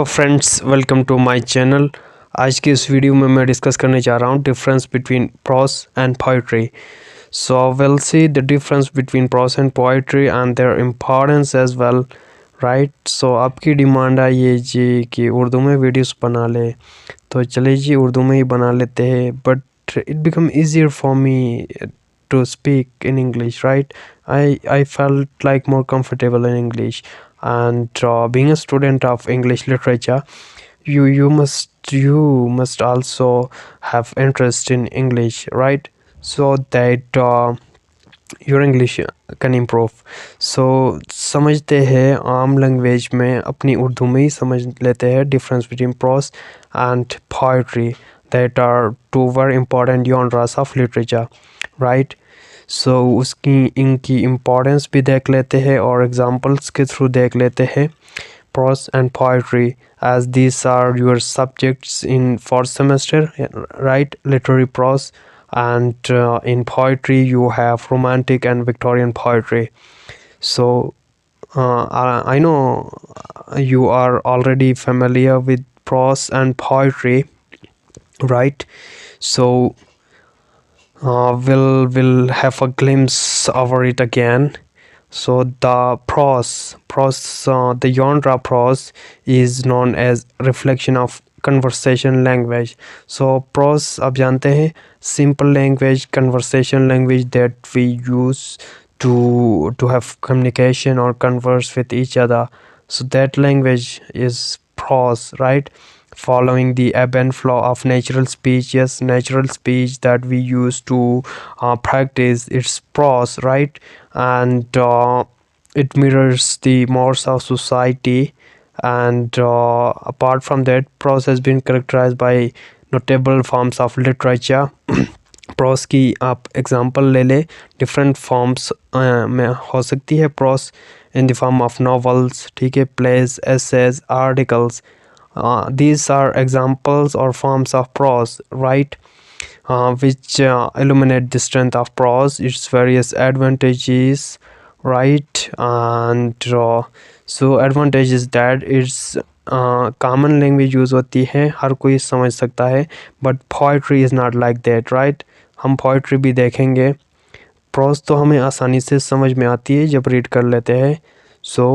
Friends, welcome to my channel. आज की इस वीडियो में मैं डिस्कस करने जा रहा हूँ difference between prose and poetry. So will see the difference between prose and poetry and their importance as well, right. So आपकी डिमांड आई है जी कि उर्दू में वीडियोस बना ले, तो चलिए जी उर्दू में ही बना लेते हैं। But it become easier for me to speak in English, right? I felt like more comfortable in English, and being a student of English literature, you must also have interest in English, right? So that your English can improve. So समझते हैं आम language में अपनी उर्दू में ही समझ लेते हैं difference between prose and poetry, that are two very important genres of literature, right. So उसकी इनकी इम्पोर्टेंस भी देख लेते हैं और एग्जांपल्स के थ्रू देख लेते हैं। Prose and poetry, as these are your subjects in fourth semester, right? Literary prose, and in poetry you have romantic and Victorian poetry. So I know you are already familiar with prose and poetry, right? So we'll have a glimpse over it again. So the the genre prose is known as reflection of conversation language. So prose आप जानते हैं simple language, conversation language that we use to have communication or converse with each other. So that language is prose, right? Following the ebb and flow of natural speech. Yes, natural speech that we use to practice, it's prose, right? And it mirrors the mores of society. And apart from that, prose has been characterized by notable forms of literature. Pros की आप example ले ले, different forms में हो सकती है prose in the form of novels, ठीक है, plays, essays, articles. These are examples or forms of prose, right? Which illuminate the strength of prose, its various advantages, right? And so advantage is that it's common language use होती है, हर कोई समझ सकता है. But poetry is not like that, right? हम poetry भी देखेंगे. Pros तो हमें आसानी से समझ में आती है जब रीड कर लेते हैं. So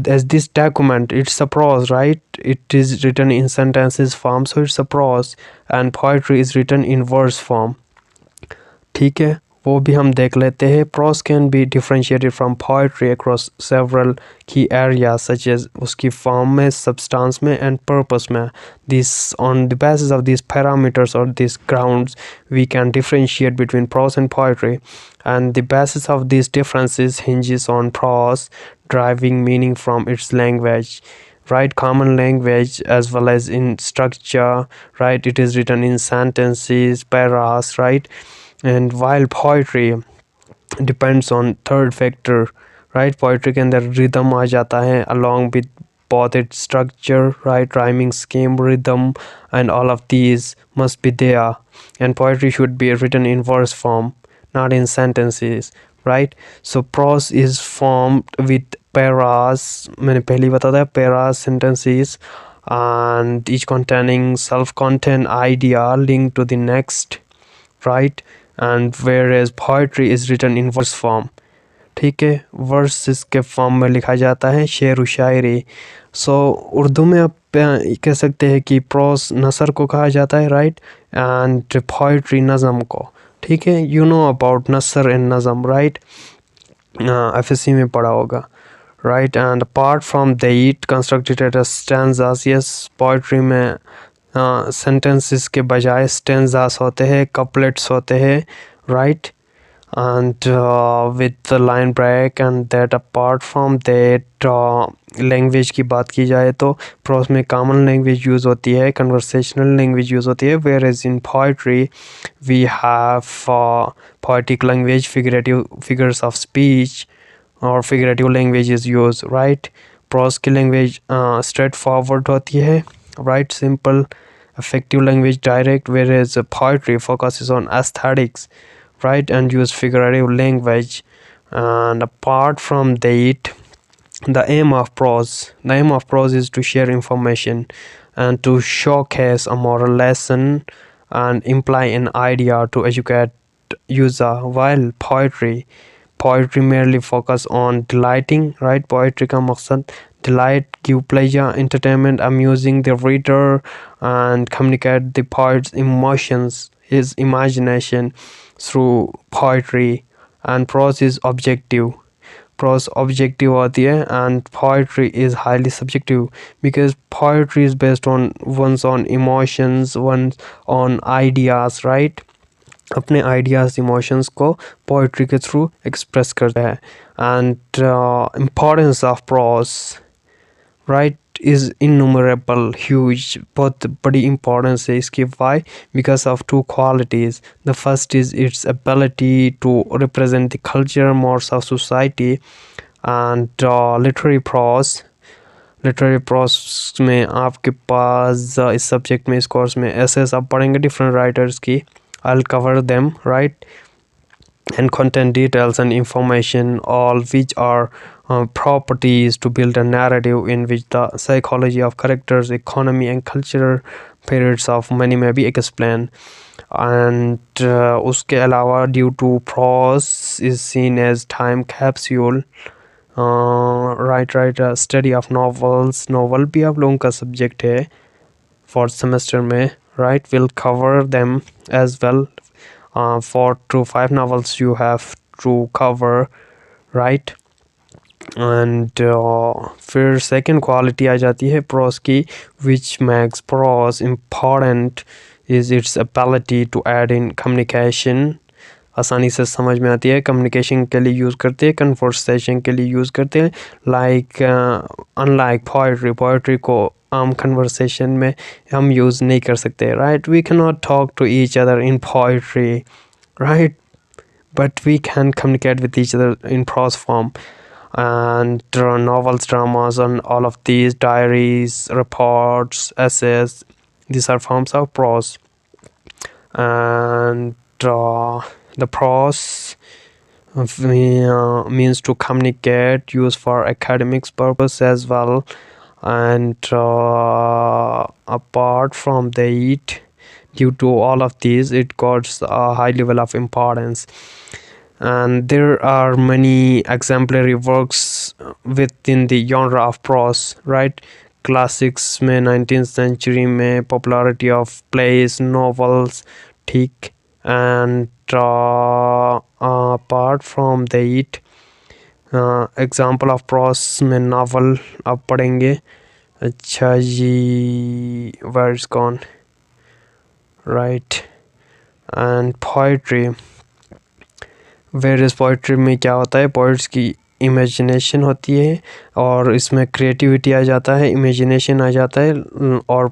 as this document, it's a prose, right? It is written in sentences form, so it's a prose. And poetry is written in verse form, ठीक है, वो भी हम देख लेते हैं. Prose can be differentiated from poetry across several key areas such as उसकी form में, substance में and purpose में. This, on the basis of these parameters or these grounds, we can differentiate between prose and poetry. And the basis of these differences hinges on prose deriving meaning from its language, right? Common language as well as in structure, right? It is written in sentences, paras, right? And while poetry depends on third factor, right? Poetry के अंदर rhythm आ जाता है along with both its structure, right? Rhyming scheme, rhythm, and all of these must be there. And poetry should be written in verse form, not in sentences, right? So prose is formed with paras, मैंने पहले ही बताया था, paras sentences, and each containing self-contained idea linked to the next, right? And whereas poetry is written in verse form, ठीक है, versus के form में लिखा जाता है, शेर व शायरी. सो उर्दू में आप कह सकते हैं कि प्रोज नसर को कहा जाता है, राइट? एंड पोइट्री नज़म को, ठीक है. You know about nasr and nazm, right? FSc में पढ़ा होगा, right? And apart from that constructed as stanzas. Yes, poetry में सेंटेंसेस के बजाय स्टैंजास होते हैं, कपलेट्स होते हैं, right? And with the line break. And that apart from that, language की बात की जाए तो प्रोज में common language यूज़ होती है, conversational language यूज़ होती है, whereas in poetry we have poetic language, figures of speech or figurative language is used, right? Prose की language straightforward होती है, right? Simple, effective language, direct, whereas poetry focuses on aesthetics, right? And use figurative language. And apart from that, The aim of prose is to share information and to showcase a moral lesson and imply an idea to educate user, while poetry merely focus on delighting, right? Poetry का मकसद delight, give pleasure, entertainment, amusing the reader, and communicate the poet's emotions, his imagination through poetry. And prose objective होती है and poetry is highly subjective, because poetry is based on one's own emotions, one's own ideas, right? अपने ideas emotions को poetry के through express करते हैं. And importance of prose, right, is innumerable, huge, बहुत बड़ी importance है इसकी. Why? Because of two qualities. The first is its ability to represent the culture, modes of society. And literary prose में आपके पास इस subject में, इस कोर्स में ऐसे आप पढ़ेंगे डिफरेंट राइटर्स की. I'll cover them, right? And content details and information, all which are properties to build a narrative in which the psychology of characters, economy, and cultural periods of many may be explained. And उसके अलावा due to prose is seen as time capsule. right, study of novels. Novel भी आप लोगों का subject है fourth semester में, right? We'll cover them as well. 4 to 5 novels you have to cover, right? And फिर second quality आ जाती है prose की, which makes prose important is its ability to add in communication. आसानी से समझ में आती है, कम्युनिकेशन के लिए यूज़ करते हैं, कन्वर्सेशन के लिए यूज़ करते हैं. लाइक अनलाइक पोइट्री को आम कन्वर्सेशन में हम यूज़ नहीं कर सकते, right? We can not talk to each other in poetry, right? But we can communicate with each other in prose form. And novels, dramas, and all of these, diaries, reports, essays, these are forms of prose. And the prose means to communicate, used for academics purpose as well. And apart from that, due to all of these, it got a high level of importance. And there are many exemplary works within the genre of prose, right? Classics में 19th century में popularity of plays, novels, ठीक. And apart from that, example of prose में novel आप पढ़ेंगे. अच्छा जी, where it's gone, right? And poetry, various poetry में क्या होता है, पोइट्स की इमेजिनेशन होती है और इसमें क्रिएटिविटी आ जाता है, इमेजिनेशन आ जाता है. और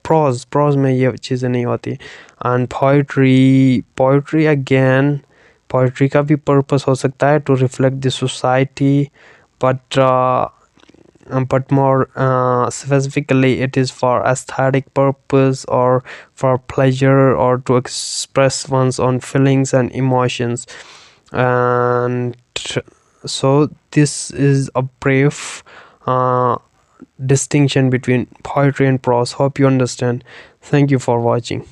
प्रोज में ये चीज़ें नहीं होती. एंड पोइट्री अगेन, पोइट्री का भी पर्पस हो सकता है to reflect the society, but more specifically it is for aesthetic purpose or for pleasure or to express one's own feelings and emotions. And so this is a brief distinction between poetry and prose. Hope you understand. Thank you for watching.